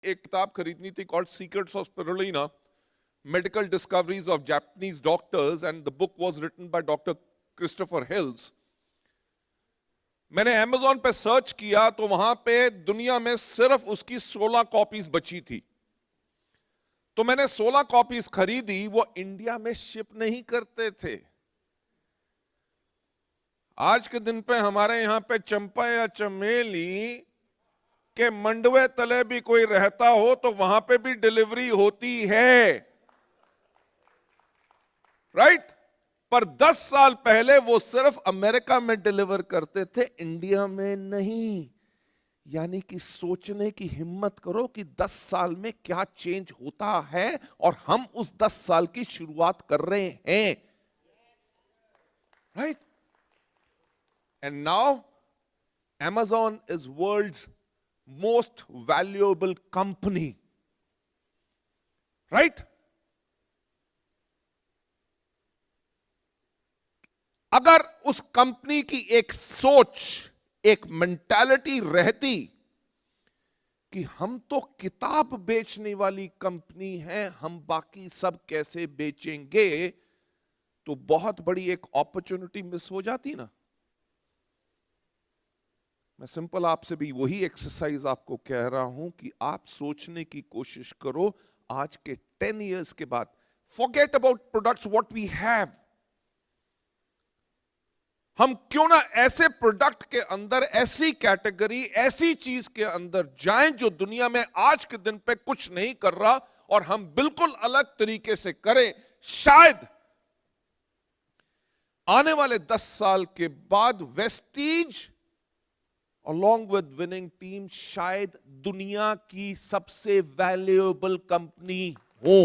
एक किताब खरीदनी थी called secrets of spirulina, medical discoveries of Japanese doctors, and the book was written by doctor Christopher Hills. मैंने Amazon पे search किया तो वहां पे दुनिया में सिर्फ उसकी 16 कॉपीज बची थी। तो मैंने 16 कॉपीज खरीदी। वो इंडिया में शिप नहीं करते थे। आज के दिन पे हमारे यहां पे चंपा या चमेली के मंडवे तले भी कोई रहता हो तो वहां पे भी डिलीवरी होती है, राइट? पर 10 साल पहले वो सिर्फ अमेरिका में डिलीवर करते थे, इंडिया में नहीं। यानी कि सोचने की हिम्मत करो कि 10 साल में क्या चेंज होता है, और हम उस 10 साल की शुरुआत कर रहे हैं, right? And now Amazon is world's most valuable company, right? अगर उस कंपनी की एक सोच, एक मेंटालिटी रहती कि हम तो किताब बेचने वाली कंपनी है, हम बाकी सब कैसे बेचेंगे, तो बहुत बड़ी एक अपॉर्चुनिटी मिस हो जाती ना। मैं सिंपल आपसे भी वही एक्सरसाइज आपको कह रहा हूं कि आप सोचने की कोशिश करो आज के 10 इयर्स के बाद, forget about products what we have, हम क्यों ना ऐसे प्रोडक्ट के अंदर, ऐसी कैटेगरी, ऐसी चीज के अंदर जाएं जो दुनिया में आज के दिन पे कुछ नहीं कर रहा, और हम बिल्कुल अलग तरीके से करें। शायद आने वाले 10 साल के बाद Vestige along with winning team शायद दुनिया की सबसे वैल्यूएबल कंपनी हो।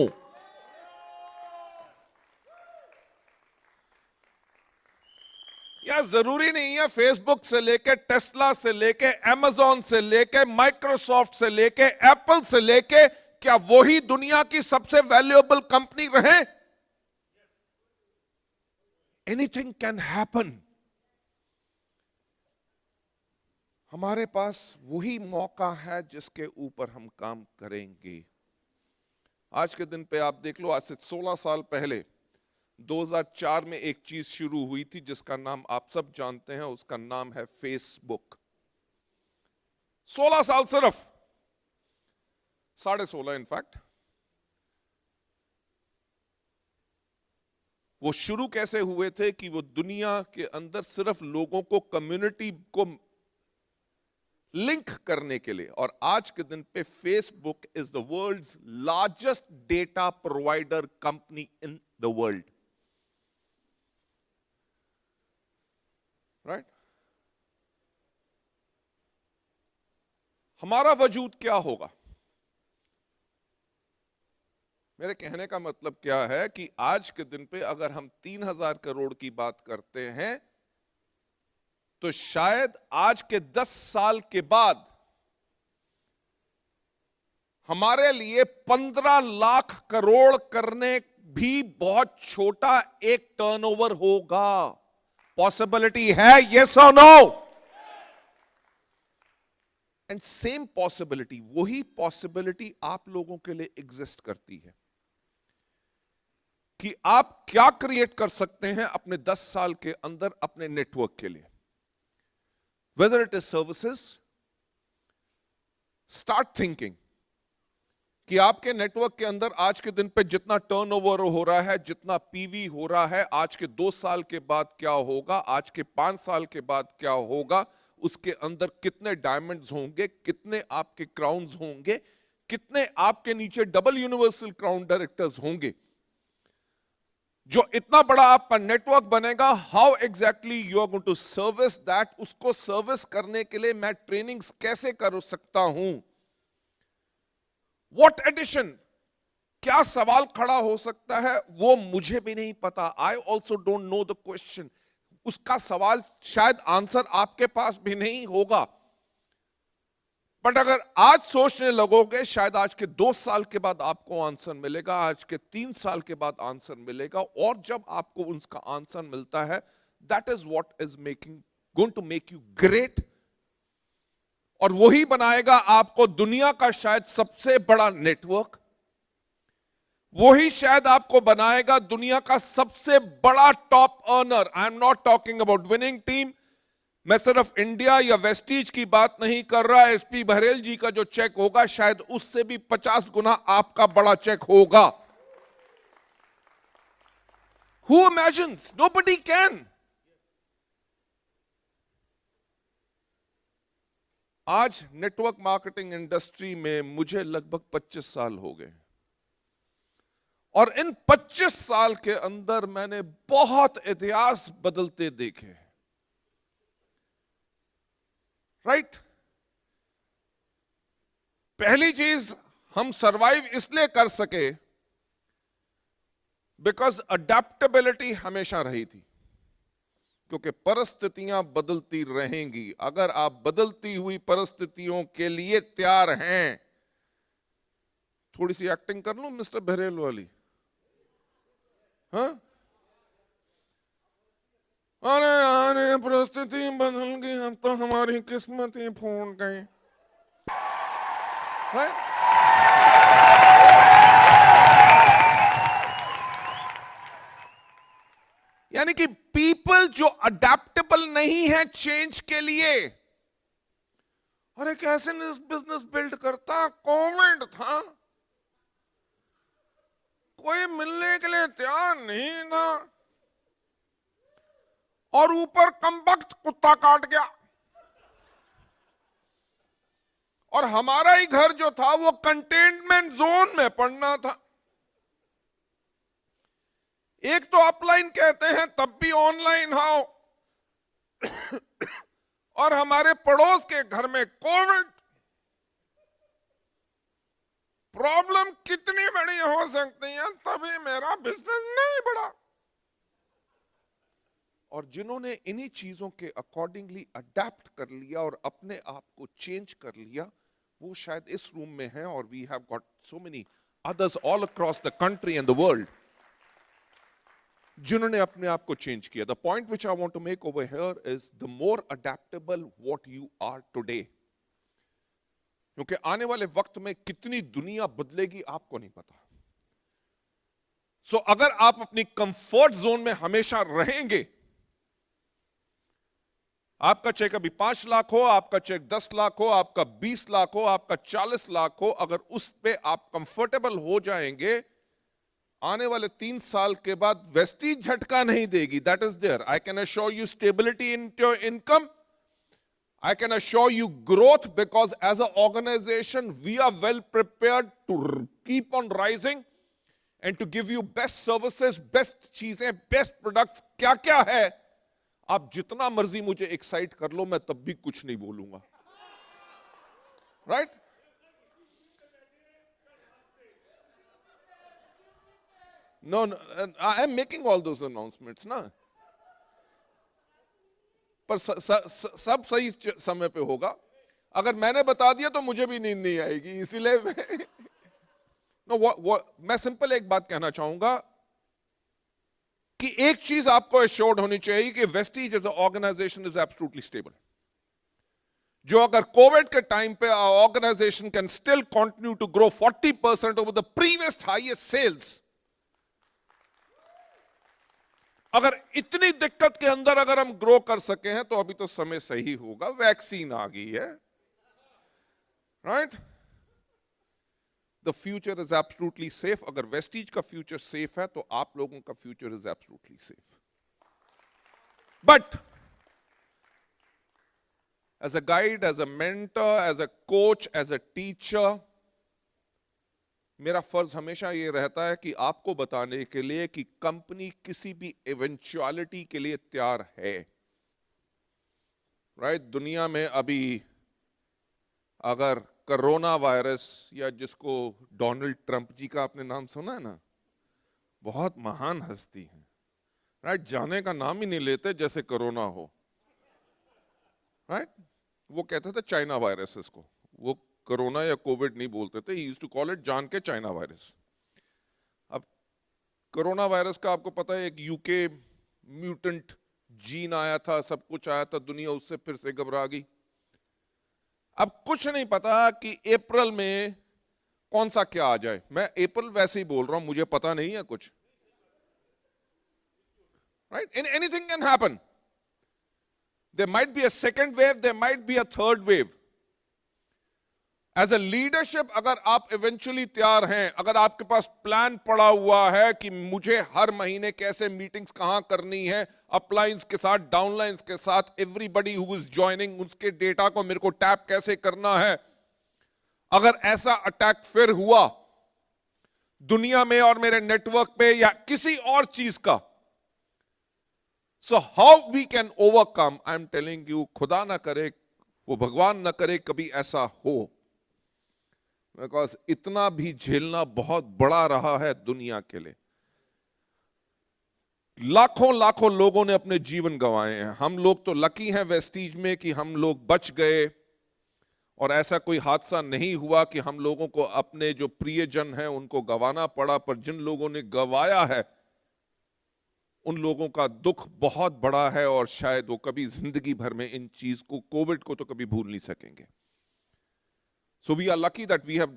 या जरूरी नहीं है फेसबुक से लेके, टेस्ला से लेके, अमेज़न से लेके, माइक्रोसॉफ्ट से लेके, एप्पल से लेके, क्या वही दुनिया की सबसे वैल्यूएबल कंपनी रहे? Anything can happen. हमारे पास वही मौका है जिसके ऊपर हम काम करेंगे। आज के दिन पे आप देख लो, आज से 16 साल पहले 2004 में एक चीज शुरू हुई थी जिसका नाम आप सब जानते हैं, उसका नाम है फेसबुक। 16 साल, सिर्फ 16.5 इनफैक्ट। वो शुरू कैसे हुए थे कि वो दुनिया के अंदर सिर्फ लोगों को, कम्युनिटी को लिंक करने के लिए, और आज के दिन पे Facebook is the world's largest data provider company in the world, right? हमारा वजूद क्या होगा? मेरे कहने का मतलब क्या है कि आज के दिन पे अगर हम 3000 करोड़ की बात करते हैं, तो शायद आज के 10 साल के बाद हमारे लिए 15 लाख करोड़ करने भी बहुत छोटा एक टर्नओवर होगा। पॉसिबिलिटी है, यस और नो? एंड सेम पॉसिबिलिटी, वही पॉसिबिलिटी आप लोगों के लिए एग्जिस्ट करती है कि आप क्या क्रिएट कर सकते हैं अपने 10 साल के अंदर अपने नेटवर्क के लिए। Whether it is services, start thinking कि आपके नेटवर्क के अंदर आज के दिन पे जितना टर्नओवर हो रहा है, जितना पीवी हो रहा है, आज के 2 साल के बाद क्या होगा, आज के 5 साल के बाद क्या होगा, उसके अंदर कितने डायमंड्स होंगे, कितने आपके क्राउन्स होंगे, कितने आपके नीचे डबल यूनिवर्सल क्राउन डायरेक्टर्स होंगे। जो इतना बड़ा आपका नेटवर्क बनेगा, how exactly you are going to service that, उसको सर्विस करने के लिए मैं ट्रेनिंग्स कैसे कर सकता हूं, व्हाट एडिशन, क्या सवाल खड़ा हो सकता है, वो मुझे भी नहीं पता। I also don't know the question. उसका सवाल शायद आंसर आपके पास भी नहीं होगा, बट अगर आज सोचने लगोगे, शायद आज के 2 साल के बाद आपको आंसर मिलेगा, आज के 3 साल के बाद आंसर मिलेगा, और जब आपको उसका आंसर मिलता है, that is what is making going to make you great, और वही बनाएगा आपको दुनिया का शायद सबसे बड़ा नेटवर्क, वही शायद आपको बनाएगा दुनिया का सबसे बड़ा top earner. I am not talking about winning team, मैं सिर्फ इंडिया या वेस्टीज की बात नहीं कर रहा। एसपी बहरेल जी का जो चेक होगा शायद उससे भी 50 गुना आपका बड़ा चेक होगा। Who imagines? Nobody can. आज नेटवर्क मार्केटिंग इंडस्ट्री में मुझे लगभग 25 साल हो गए और इन 25 साल के अंदर मैंने बहुत इतिहास बदलते देखे। राइट? पहली चीज, हम सरवाइव इसलिए कर सके बिकॉज अडेप्टेबिलिटी हमेशा रही थी, क्योंकि परिस्थितियां बदलती रहेंगी। अगर आप बदलती हुई परिस्थितियों के लिए तैयार हैं, थोड़ी सी एक्टिंग कर लूं मिस्टर बहरेल वाली, हाँ? अरे परिस्थिति बदल गई, अब तो हमारी किस्मत ही फूट गई। राइट? यानी कि पीपल जो अडेप्टेबल नहीं है चेंज के लिए। अरे कैसे बिजनेस बिल्ड करता, कोविड था, कोई मिलने के लिए तैयार नहीं था और ऊपर कमबख्त कुत्ता काट गया और हमारा ही घर जो था वो कंटेनमेंट जोन में पड़ना था। एक तो अपलाइन कहते हैं तब भी ऑनलाइन आओ और हमारे पड़ोस के घर में कोविड। प्रॉब्लम कितनी बड़ी हो सकती है, तभी मेरा बिजनेस नहीं बढ़ा। और जिन्होंने इन्हीं चीजों के अकॉर्डिंगली अडेप्ट कर लिया और अपने आप को चेंज कर लिया, वो शायद इस रूम में हैं और we have got so many others all across the country and the world जिन्होंने अपने आप को चेंज किया। The point which I want to make over here is the more adaptable what you are today, क्योंकि आने वाले वक्त में कितनी दुनिया बदलेगी आपको नहीं पता। सो अगर आप अपनी कंफर्ट जोन में हमेशा रहेंगे, आपका चेक अभी 5 लाख हो, आपका चेक 10 लाख हो, आपका 20 लाख हो, आपका 40 लाख हो, अगर उस पे आप कंफर्टेबल हो जाएंगे, आने वाले 3 साल के बाद वेस्टीज झटका नहीं देगी। That is there. I can assure you stability in your income, I can assure you growth, because as an organization we are well prepared to keep on rising and to give you best services, best चीजें, best products। क्या क्या है, आप जितना मर्जी मुझे excite कर लो, मैं तब भी कुछ नहीं बोलूंगा। Right? No, I am making all those announcements ना, पर सब सही समय पे होगा। अगर मैंने बता दिया तो मुझे भी नींद नहीं आएगी, इसीलिए मैं सिंपल एक बात कहना चाहूंगा कि एक चीज आपको एश्योर्ड होनी चाहिए कि Vestige as a organisation is absolutely stable. जो अगर कोविड के टाइम पे organisation can still continue to grow 40% over the previous highest sales. अगर इतनी दिक्कत के अंदर अगर हम ग्रो कर सके हैं तो अभी तो समय सही होगा, वैक्सीन आ गई है। Right? The future is absolutely safe. अगर वेस्टीज का फ्यूचर सेफ है तो आप लोगों का future is absolutely safe. But as a guide, as a mentor, as a coach, as a teacher, मेरा फर्ज हमेशा ये रहता है कि आपको बताने के लिए कि कंपनी किसी भी इवेंचुअलिटी के लिए तैयार है। राइट? दुनिया में अभी अगर कोरोना वायरस, या जिसको डोनाल्ड ट्रंप जी का आपने नाम सुना है ना, बहुत महान हस्ती है। राइट? जाने का नाम ही नहीं लेते जैसे कोरोना हो। राइट? वो कहते थे चाइना वायरस, इसको वो कोरोना या कोविड नहीं बोलते थे, he used to call it जान के चाइना वायरस। अब कोरोना वायरस का आपको पता है, एक यूके म्यूटेंट जीन आया था, सब कुछ आया था, दुनिया उससे फिर से घबरा गई। अब कुछ नहीं पता कि अप्रैल में कौन सा क्या आ जाए। मैं अप्रैल वैसे ही बोल रहा हूं, मुझे पता नहीं है कुछ, right? Anything can happen. There might be a second wave, there might be a third wave. As a leadership अगर आप इवेंचुअली तैयार हैं, अगर आपके पास प्लान पड़ा हुआ है कि मुझे हर महीने कैसे मीटिंग्स कहां करनी है, अपलाइंस के साथ, डाउनलाइंस के साथ, एवरीबडी हु इज ज्वाइनिंग, उसके डेटा को मेरे को टैप कैसे करना है, अगर ऐसा अटैक फिर हुआ दुनिया में और मेरे नेटवर्क पे या किसी और चीज का, so how we can overcome? I am telling you, खुदा ना करे, वो भगवान ना करे कभी ऐसा हो, बिकॉज इतना भी झेलना बहुत बड़ा रहा है दुनिया के लिए। लाखों लाखों लोगों ने अपने जीवन गंवाए हैं। हम लोग तो लकी हैं वेस्टीज में कि हम लोग बच गए और ऐसा कोई हादसा नहीं हुआ कि हम लोगों को अपने जो प्रियजन हैं उनको गंवाना पड़ा। पर जिन लोगों ने गंवाया है उन लोगों का दुख बहुत बड़ा है और शायद वो कभी जिंदगी भर में इन चीज को, कोविड को तो कभी भूल नहीं सकेंगे। So we are lucky that we have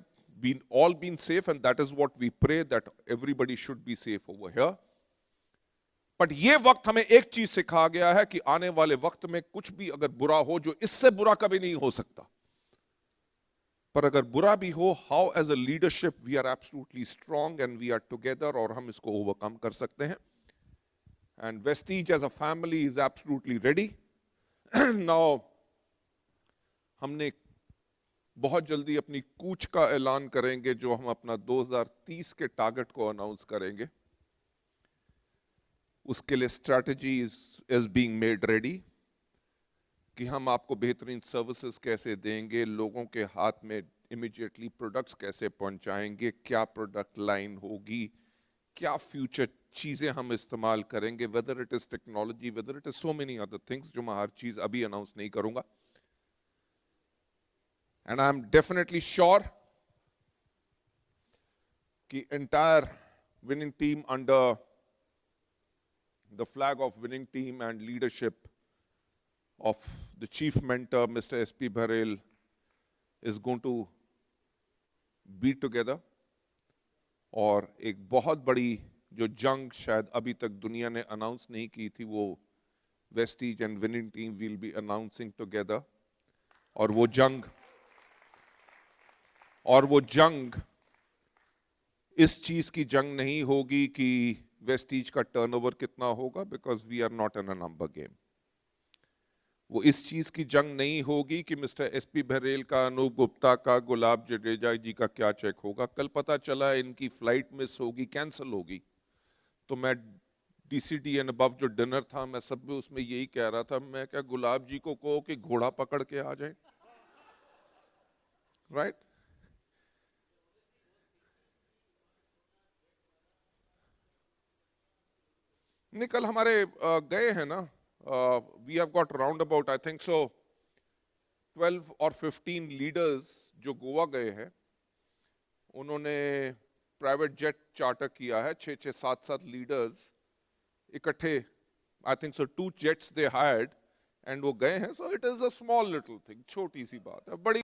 all been safe, and that is what we pray, that everybody should be safe over here. But ये वक्त हमें एक चीज सिखा गया है कि आने वाले वक्त में कुछ भी अगर बुरा हो, जो इससे बुरा कभी नहीं हो सकता, पर अगर बुरा भी हो, how as a leadership we are absolutely strong and we are together, और हम इसको overcome कर सकते हैं। And Vestige as a family is absolutely ready. Now हमने बहुत जल्दी अपनी कूच का ऐलान करेंगे, जो हम अपना 2030 के टारगेट को अनाउंस करेंगे। उसके लिए strategy is being made ready कि हम आपको बेहतरीन सर्विसेज कैसे देंगे, लोगों के हाथ में इमीडिएटली प्रोडक्ट्स कैसे पहुंचाएंगे, क्या प्रोडक्ट लाइन होगी, क्या फ्यूचर चीजें हम इस्तेमाल करेंगे, whether it is technology, whether it is so many other things, जो मैं हर चीज अभी अनाउंस नहीं करूंगा। And I'm definitely sure the entire winning team under the flag of winning team and leadership of the chief mentor, Mr. S.P. Bharel, is going to be together. और एक बहुत बड़ी जो जंग शायद अभी तक दुनिया ने अनाउंस नहीं की थी, वो Vestige and winning team will be announcing together. और वो जंग इस चीज की जंग नहीं होगी कि वेस्टीज का टर्नओवर कितना होगा, because we are not in a number game. वो इस चीज की जंग नहीं होगी कि मिस्टर एसपी बहरेल का, अनूप गुप्ता का, गुलाब जडेजा जी का क्या चेक होगा। कल पता चला इनकी फ्लाइट मिस होगी, कैंसिल होगी, तो मैं डीसीडी एंड अबव जो डिनर था, मैं सब में उसमें यही कह रहा था, मैं क्या गुलाब जी को कहो कि घोड़ा पकड़ के आ जाए, राइट? नहीं, कल हमारे गए हैं ना, we have got round about I think so 12 और 15 लीडर्स जो गोवा गए हैं, उन्होंने प्राइवेट जेट चार्टर किया है, 6-7 लीडर्स इकट्ठे, आई think so 2 jets they hired, and वो गए हैं। So it is a small little thing, छोटी सी बात है, बड़ी